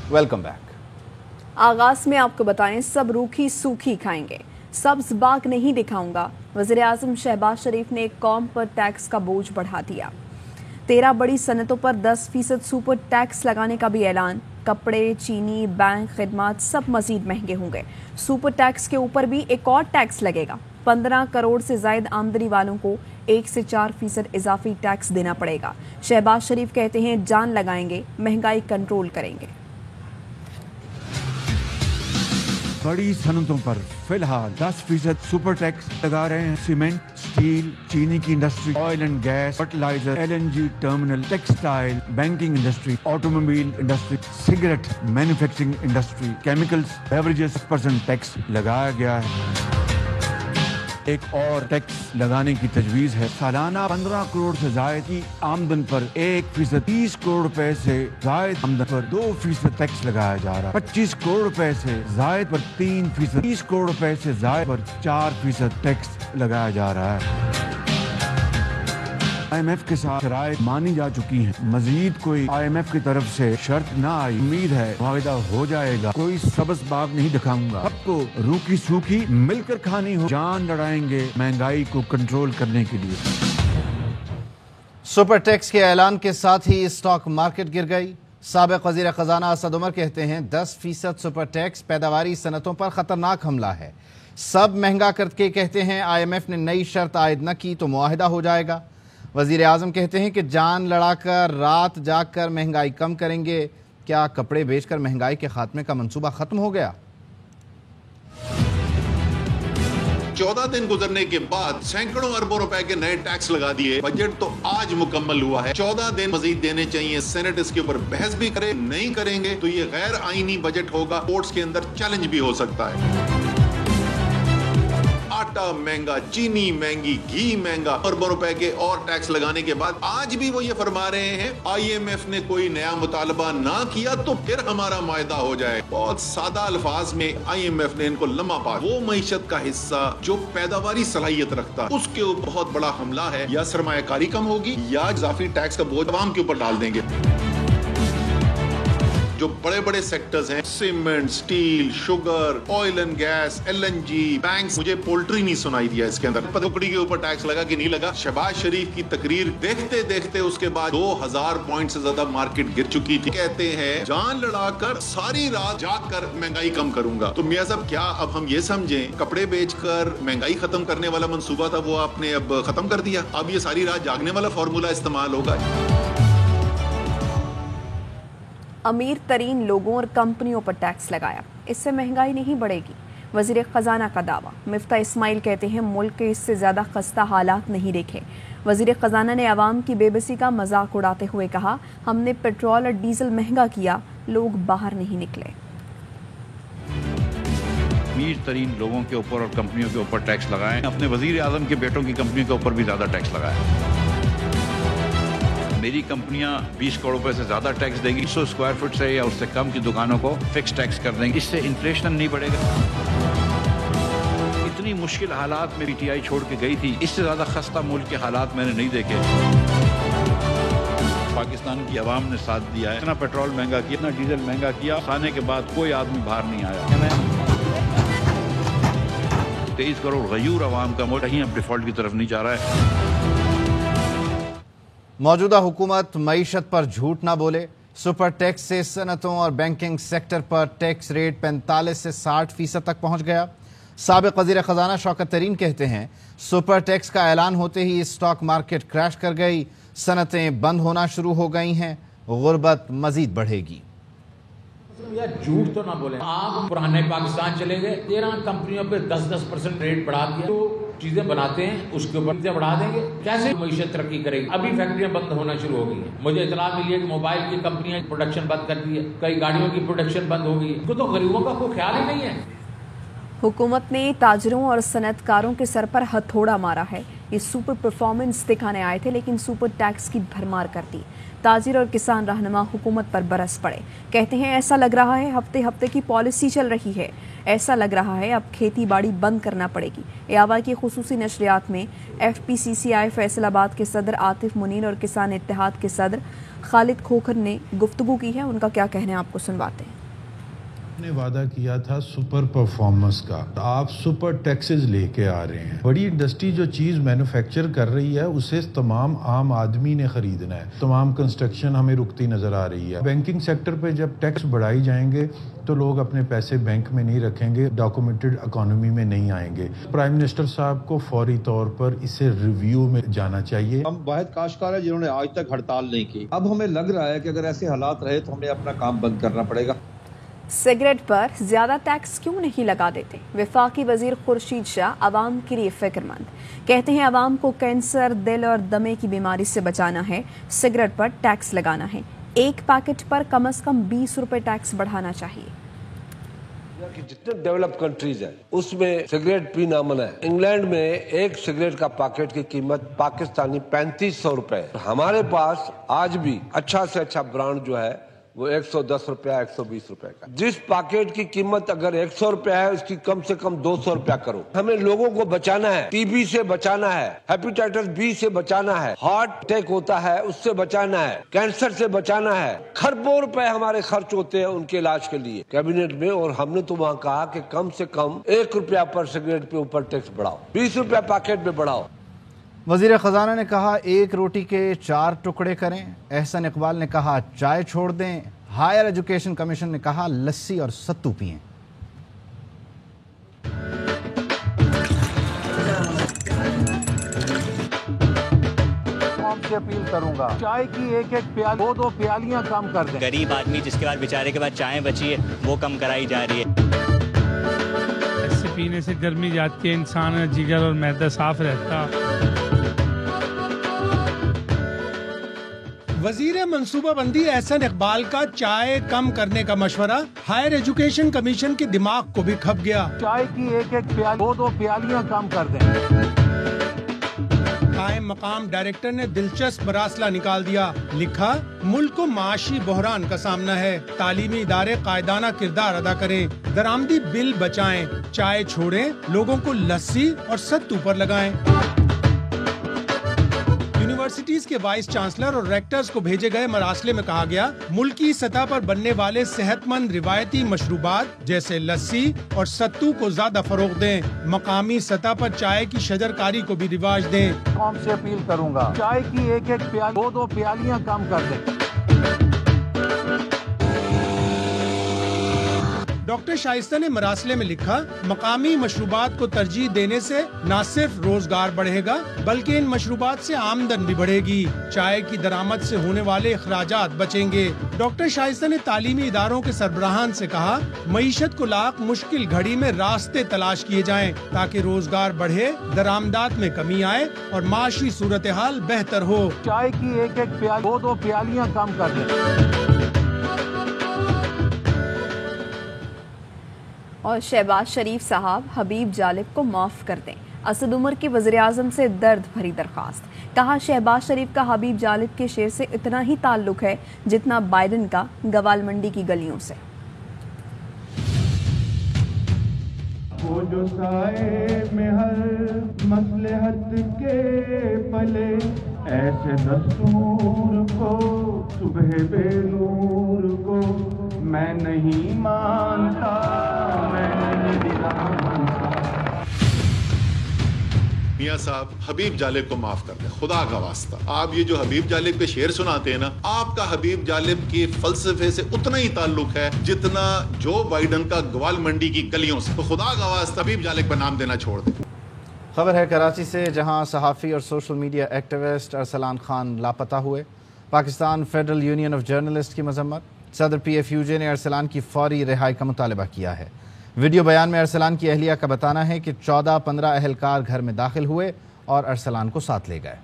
Welcome back. आगाज में आपको बताएं, सब रूखी सूखी खाएंगे, सब्ज बाग नहीं दिखाऊंगा। वज़ीर आज़म शहबाज शरीफ ने कौम पर टैक्स का बोझ बढ़ा दिया। 13 बड़ी सनतों पर 10% सुपर टैक्स लगाने का भी ऐलान। कपड़े, चीनी, बैंक खिदमत सब मजीद महंगे होंगे। सुपर टैक्स के ऊपर भी एक और टैक्स लगेगा। 15 करोड़ से जायद आमदनी वालों को 1 से 4% इजाफी टैक्स देना पड़ेगा। शहबाज शरीफ कहते हैं जान लगाएंगे, महंगाई कंट्रोल करेंगे। बड़ी सनतों पर फिलहाल 10% सुपर टैक्स लगा रहे हैं। सीमेंट, स्टील, चीनी की industry, oil and gas, fertilizer, LNG terminal, textile, banking industry, automobile industry, cigarette manufacturing industry, chemicals, beverages 10% tax लगाया गया है। एक और टैक्स लगाने की तजवीज है। सालाना 15 करोड़ से जायद की आमदन पर 1%, 30 करोड़ रुपए से जायद आमदन पर 2% टैक्स लगाया जा रहा है। 25 करोड़ रुपए से जायद पर 3%, 30 करोड़ रुपए से जायद पर 4% टैक्स लगाया जा रहा है। IMF के साथ शराइत मानी जा चुकी हैं। मजीद कोई IMF की तरफ से शर्त ना आई। उम्मीद है वायदा हो जाएगा। कोई सबस बाग नहीं दिखाऊंगा। सबको रूखी सूखी मिलकर खानी हो। जान लड़ाएंगे महंगाई को कंट्रोल करने के लिए। सुपर टैक्स के ऐलान के साथ ही स्टॉक मार्केट गिर गई। साबिक वज़ीर खजाना असद उमर कहते हैं 10% सुपर टैक्स पैदावारी सनतों पर खतरनाक हमला है। सब महंगा करके कहते हैं IMF ने नई शर्त आयद न की तो मुआहिदा हो जाएगा। वज़ीर आज़म कहते हैं कि जान लड़ाकर रात जागकर महंगाई कम करेंगे। क्या कपड़े बेचकर महंगाई के खात्मे का मंसूबा खत्म हो गया? 14 दिन गुजरने के बाद सैकड़ों अरबों रुपए के नए टैक्स लगा दिए। बजट तो आज मुकम्मल हुआ है। 14 दिन मजीद देने चाहिए। सेनेट इसके ऊपर बहस भी करे। नहीं करेंगे तो ये गैर आईनी बजट होगा। कोर्ट्स के अंदर चैलेंज भी हो सकता है। आटा महंगा, चीनी महंगी, घी महंगा, अरबों रुपए के और टैक्स लगाने के बाद आज भी वो ये फरमा रहे हैं IMF ने कोई नया मुतालबा ना किया तो फिर हमारा मायदा हो जाए। बहुत सादा अल्फाज में IMF ने इनको लम्हा पा वो मईशत का हिस्सा जो पैदावारी सलाहियत रखता उसके ऊपर बहुत बड़ा हमला है। या सरमायाकारी कम होगी या इजाफी टैक्स का बोझ आवाम के ऊपर डाल देंगे। जो बड़े बड़े सेक्टर्स हैं, cement, steel, sugar, oil and gas, LNG, banks, मुझे पोल्ट्री नहीं सुनाई दिया इसके अंदर। पकड़ी के ऊपर टैक्स लगा कि नहीं लगा। शहबाज शरीफ की तकरीर देखते देखते उसके बाद 2000 पॉइंट से ज्यादा मार्केट गिर चुकी थी। कहते हैं जान लड़ाकर सारी रात जागकर महंगाई कम करूंगा। तो मियां साहब क्या अब हम ये समझें कपड़े बेचकर महंगाई खत्म करने वाला मंसूबा था वो आपने अब खत्म कर दिया? अब ये सारी रात जागने वाला फॉर्मूला इस्तेमाल होगा? अमीर तरीन लोगों और कंपनियों पर टैक्स लगाया, इससे महंगाई नहीं बढ़ेगी। वज़ीर खजाना का दावा। मिफ्ता इस्माइल कहते हैं मुल्क के इससे ज़्यादा खस्ता हालात नहीं देखे। वज़ीर खजाना ने आवाम की बेबसी का मजाक उड़ाते हुए कहा हमने पेट्रोल और डीजल महंगा किया, लोग बाहर नहीं निकले। अमीर तरीन लोगों के ऊपर और कंपनियों के ऊपर टैक्स लगाएं। अपने वज़ीर आज़म के बेटों की कंपनियों के ऊपर भी ज़्यादा टैक्स लगाएं। मेरी कंपनियां 20 करोड़ रुपए से ज्यादा टैक्स देंगी। 100 स्क्वायर फुट से या उससे कम की दुकानों को फिक्स टैक्स कर देंगे। इससे इन्फ्लेशन नहीं बढ़ेगा। इतनी मुश्किल हालात में PTI छोड़ के गई थी, इससे ज्यादा खस्ता मुल्क के हालात मैंने नहीं देखे। पाकिस्तान की आवाम ने साथ दिया है। इतना पेट्रोल महंगा किया, इतना डीजल महंगा किया, खाने के बाद कोई आदमी बाहर नहीं आया। 23 करोड़ गयूर आवाम का मुल्क कहीं अब डिफॉल्ट की तरफ नहीं जा रहा है। मौजूदा हुकूमत मईशत पर झूठ ना बोले। सुपर टैक्स से सनतों और बैंकिंग सेक्टर पर टैक्स रेट 45 से 60% तक पहुंच गया। साबिक वज़ीर खजाना शौकत तरीन कहते हैं सुपर टैक्स का ऐलान होते ही स्टॉक मार्केट क्रैश कर गई, सनतें बंद होना शुरू हो गई हैं, गुर्बत मजीद बढ़ेगी। यार झूठ तो ना बोले। आप पुराने पाकिस्तान चले गए, 13 कंपनियों पे 10% रेट बढ़ा दिया। तो चीजें बनाते हैं उसके ऊपर चीजें बढ़ा देंगे, कैसे मईशत तरक्की करेगी? अभी फैक्ट्रियां बंद होना शुरू हो गई है। मुझे इतला मिली है कि मोबाइल की कंपनियां प्रोडक्शन बंद कर दी है, कई गाड़ियों की प्रोडक्शन बंद हो गई है। तो गरीबों का कोई ख्याल ही नहीं है। हुकूमत ने ताजरों और सनतकारों के सर पर हथौड़ा मारा है। ये सुपर परफॉर्मेंस दिखाने आए थे लेकिन सुपर टैक्स की भरमार कर दी। ताजिर और किसान रहनुमा हुकूमत पर बरस पड़े। कहते हैं ऐसा लग रहा है हफ्ते हफ्ते की पॉलिसी चल रही है, ऐसा लग रहा है अब खेती बाड़ी बंद करना पड़ेगी। एआवा की खुसूसी नशरियात में FPCCI फैसलाबाद के सदर आतिफ मुनीर और किसान इत्तेहाद के सदर खालिद खोखर ने गुफ्तगू की है। उनका क्या कहना है आपको सुनवाते हैं। نے وعدہ کیا تھا سپر پرفارمنس کا، آپ سپر ٹیکسز لے کے آ رہے ہیں. بڑی انڈسٹری جو چیز مینوفیکچر کر رہی ہے اسے تمام عام آدمی نے خریدنا ہے. تمام کنسٹرکشن ہمیں رکتی نظر آ رہی ہے. بینکنگ سیکٹر پہ جب ٹیکس بڑھائی جائیں گے تو لوگ اپنے پیسے بینک میں نہیں رکھیں گے، ڈاکومنٹڈ اکانومی میں نہیں آئیں گے. پرائم منسٹر صاحب کو فوری طور پر اسے ریویو میں جانا چاہیے. ہم واحد کاشتکار ہیں جنہوں نے آج تک ہڑتال نہیں کی. اب ہمیں لگ رہا ہے کہ اگر ایسے حالات رہے تو ہمیں اپنا کام بند کرنا پڑے گا. سگریٹ پر زیادہ ٹیکس کیوں نہیں لگا دیتے؟ وفاقی وزیر خورشید شاہ عوام کے لیے فکر مند، کہتے ہیں عوام کو کینسر، دل اور دمے کی بیماری سے بچانا ہے، سگریٹ پر ٹیکس لگانا ہے. ایک پیکٹ پر کم از کم 20 روپے ٹیکس بڑھانا چاہیے. جتنے ڈیولپ کنٹریز ہیں اس میں سگریٹ پینا منع ہے. انگلینڈ میں ایک سگریٹ کا پیکٹ کی قیمت پاکستانی 3500 روپے ہے. ہمارے پاس آج بھی اچھا سے اچھا برانڈ جو ہے وہ 110 روپیہ 120 روپے کا. جس پیکٹ کی قیمت اگر 100 روپے ہے اس کی کم سے کم 200 روپیہ کرو. ہمیں لوگوں کو بچانا ہے، ٹی بی سے بچانا ہے، ہیپیٹائٹس بی سے بچانا ہے، ہارٹ اٹیک ہوتا ہے اس سے بچانا ہے، کینسر سے بچانا ہے. خربوں روپے ہمارے خرچ ہوتے ہیں ان کے علاج کے لیے کیبنٹ میں. اور ہم نے تو وہاں کہا کہ کم سے کم 1 روپیہ پر سگریٹ پہ اوپر ٹیکس بڑھاؤ، 20 روپیہ پیکٹ میں بڑھاؤ. وزیر خزانہ نے کہا 1 روٹی کے 4 ٹکڑے کریں. احسن اقبال نے کہا چائے چھوڑ دیں. ہائر ایجوکیشن کمیشن نے کہا لسی اور ستو پئیں. سے اپیل کروں گا چائے کی ایک پیالہ 2 پیالیاں کم کر دیں. غریب آدمی جس کے بعد بیچارے کے بعد چائے بچی ہے وہ کم کرائی جا رہی ہے. ایسے پینے سے گرمی جاتی ہے، انسان جگر اور معدہ صاف رہتا. وزیر منصوبہ بندی احسن اقبال کا چائے کم کرنے کا مشورہ ہائر ایجوکیشن کمیشن کے دماغ کو بھی کھپ گیا. چائے کی ایک پیالہ 2 پیالیاں کم کر دیں. قائم مقام ڈائریکٹر نے دلچسپ مراسلہ نکال دیا. لکھا ملک کو معاشی بحران کا سامنا ہے، تعلیمی ادارے قائدانہ کردار ادا کریں، درآمدی بل بچائیں، چائے چھوڑیں، لوگوں کو لسی اور ستو پر لگائیں. یونیورسٹیز کے وائس چانسلر اور ریکٹرز کو بھیجے گئے مراسلے میں کہا گیا ملکی سطح پر بننے والے صحت مند روایتی مشروبات جیسے لسی اور ستو کو زیادہ فروغ دیں، مقامی سطح پر چائے کی شجرکاری کو بھی رواج دیں. قوم سے اپیل کروں گا چائے کی ایک پیالہ 2 پیالیاں کم کر دیں. ڈاکٹر شائستہ نے مراسلے میں لکھا مقامی مشروبات کو ترجیح دینے سے نہ صرف روزگار بڑھے گا بلکہ ان مشروبات سے آمدن بھی بڑھے گی، چائے کی درآمد سے ہونے والے اخراجات بچیں گے. ڈاکٹر شائستہ نے تعلیمی اداروں کے سربراہان سے کہا معیشت کو لاق مشکل گھڑی میں راستے تلاش کیے جائیں تاکہ روزگار بڑھے، درآمدات میں کمی آئے اور معاشی صورتحال بہتر ہو. چائے کی ایک پیالہ 2 پیالیاں کم کر دیں. اور شہباز شریف صاحب حبیب جالب کو معاف کر دیں. اسد عمر کی وزیراعظم سے درد بھری درخواست. کہا شہباز شریف کا حبیب جالب کے شعر سے اتنا ہی تعلق ہے جتنا بائیڈن کا گوال منڈی کی گلیوں سے. وہ جو سائے میں ہر مصلحت کے پلے ایسے دستور کو صبح بے نور کو میں نہیں مانتا، میں نہیں مانتا. میاں صاحب حبیب جالب کو معاف کر دیں خدا کا واسطہ. آپ یہ جو حبیب جالب کے شعر سناتے ہیں نا، آپ کا حبیب جالب کے فلسفے سے اتنا ہی تعلق ہے جتنا جو بائیڈن کا گوال منڈی کی گلیوں سے. تو خدا کا واسطہ حبیب جالب کا نام دینا چھوڑ دیں. خبر ہے کراچی سے، جہاں صحافی اور social media activist Arsalan Khan لاپتہ ہوئے. Pakistan federal union of journalist کی مذمت. صدر PFUJ نے ارسلان کی فوری رہائی کا مطالبہ کیا ہے. ویڈیو بیان میں ارسلان کی اہلیہ کا بتانا ہے کہ 14-15 اہلکار گھر میں داخل ہوئے اور ارسلان کو ساتھ لے گئے.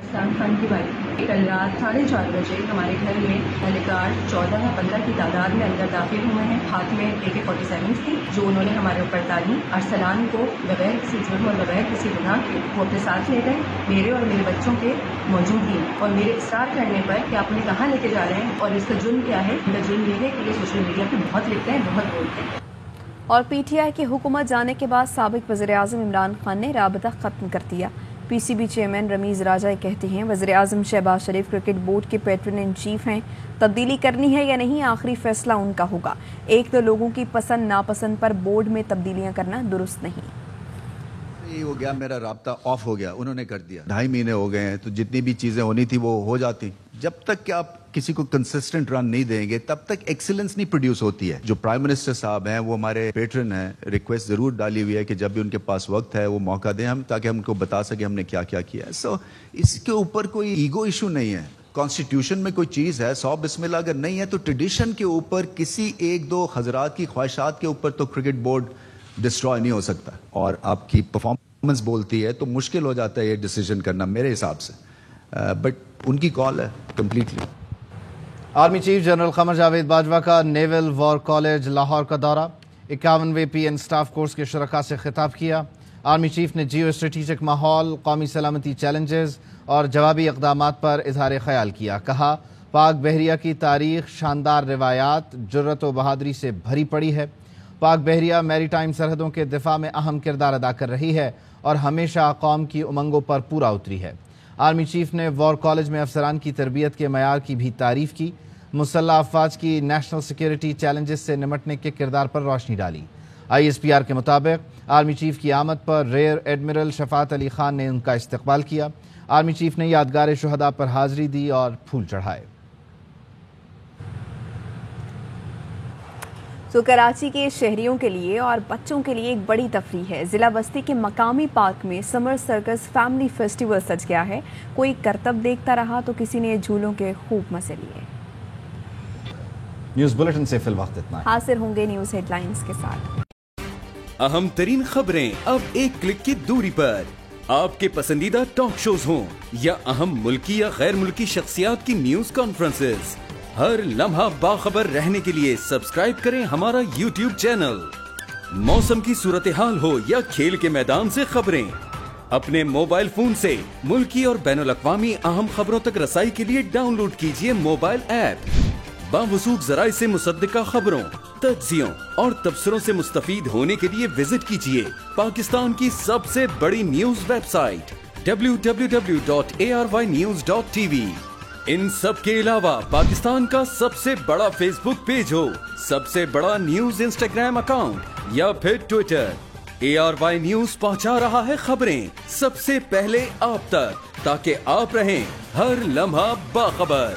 ارسلان خان کی بات کل رات 4:30 بجے ہمارے گھر میں اہلکار 14 یا 15 کی تعداد میں اندر داخل ہوئے ہیں. ہاتھ میں AK-47 تھی جو انہوں نے ہمارے اوپر ڈالی. ارسلان کو بغیر کسی جرم اور بغیر کسی گناہ کے وہ اپنے ساتھ لے گئے. میرے اور میرے بچوں کے موجودگی اور میرے اصرار کرنے پر کہ آپ انہیں کہاں لے کے جا رہے ہیں اور اس کا جرم کیا ہے. ان کا جرم یہ ہے کہ یہ سوشل میڈیا پہ بہت لکھتے ہیں، بہت بولتے ہیں. اور PTI کی حکومت جانے کے بعد سابق وزیر اعظم عمران خان نے رابطہ ختم کر دیا. PCB चेयरमैन रमीज राजा कहते हैं वज़ीर आज़म शहबाज शरीफ क्रिकेट बोर्ड के पैट्रन इन चीफ हैं, तब्दीली करनी है या नहीं आखिरी फैसला उनका होगा। एक दो लोगों की पसंद नापसंद पर बोर्ड में तब्दीलियां करना दुरुस्त नहीं। ये हो गया, मेरा राब्ता ऑफ हो गया, उन्होंने कर दिया। 2.5 महीने हो गए हैं, तो जितनी भी चीजें होनी थी वो हो जाती। जब तक कि आप किसी को कंसिस्टेंट रन नहीं देंगे तब तक एक्सीलेंस नहीं प्रोड्यूस होती है। जो प्राइम मिनिस्टर साहब हैं वो हमारे पेट्रन हैं, रिक्वेस्ट जरूर डाली हुई है कि जब भी उनके पास वक्त है वो मौका दें हम, ताकि हम उनको बता सके हमने क्या क्या किया है। सो इसके ऊपर कोई ईगो इशू नहीं है। कॉन्स्टिट्यूशन में कोई चीज़ है, 100 बिस्मिल्लाह अगर नहीं है तो ट्रेडिशन के ऊपर किसी एक दो हजरात की ख्वाहिशात के ऊपर तो क्रिकेट बोर्ड डिस्ट्रॉय नहीं हो सकता। और आपकी परफॉर्मेंस बोलती है तो मुश्किल हो जाता है ये डिसीजन करना मेरे हिसाब से, बट उनकी कॉल है completely. Army chief general Qamar Javed Bajwa का नेवल वॉर कॉलेज लाहौर का दौरा, 51वें PN स्टाफ कोर्स के शुरका से खिताब किया। आर्मी चीफ ने जियो स्ट्रेटिजिक माहौल, कौमी सलामती चैलेंजेस और जवाबी इक़दामात पर इजहार ख्याल किया। कहा पाक बहरिया की तारीख शानदार रिवायात, जुर्रत व बहादुरी से भरी पड़ी है। पाक बहरिया मैरीटाइम सरहदों के दिफा में अहम किरदार अदा कर रही है और हमेशा कौम की उमंगों पर पूरा उतरी है। आर्मी चीफ ने वॉर कॉलेज में अफसरान की तरबियत के मयार की भी तारीफ की। मुसल्लह अफवाज की नेशनल सिक्योरिटी चैलेंजेस से निमटने के किरदार पर रोशनी डाली। ISPR के मुताबिक आर्मी चीफ की आमद पर रेयर एडमिरल शफात अली खान ने उनका इस्तकबाल किया। आर्मी चीफ ने यादगार शुहदा पर हाजिरी दी और फूल चढ़ाए। तो कराची के शहरियों के लिए और बच्चों के लिए एक बड़ी तफरीह है। जिला बस्ती के मकामी पार्क में समर सर्कस फैमिली फेस्टिवल सज गया है। कोई करतब देखता रहा तो किसी ने झूलों के खूब मजे लिए। न्यूज़ बुलेटिन से फिल वक्त इतना। हाजिर होंगे न्यूज़ हेडलाइंस के साथ। अहम तरीन खबरें अब एक क्लिक की दूरी पर। आपके पसंदीदा टॉक शोज हों या अहम मुल्की या गैर मुल्की शख्सियात की न्यूज कॉन्फ्रेंसेस, हर लम्हा बाखबर रहने के लिए सब्सक्राइब करें हमारा YouTube चैनल। मौसम की सूरत हाल हो या खेल के मैदान से खबरें, अपने मोबाइल फोन से मुल्की और बैनुल अक़वामी अहम खबरों तक रसाई के लिए डाउनलोड कीजिए मोबाइल ऐप। बावसूख ज़राए से मुसद्दिका खबरों, तज्ज़ियों और तबसरों से मुस्तफीद होने के लिए विजिट कीजिए पाकिस्तान की सबसे बड़ी न्यूज वेबसाइट www.arYnews.tv। इन सब के अलावा पाकिस्तान का सबसे बड़ा फेसबुक पेज हो, सबसे बड़ा न्यूज इंस्टाग्राम अकाउंट या फिर ट्विटर, ARY न्यूज पहुंचा रहा है खबरें सबसे पहले आप तक, ताकि आप रहें हर लम्हा बाखबर।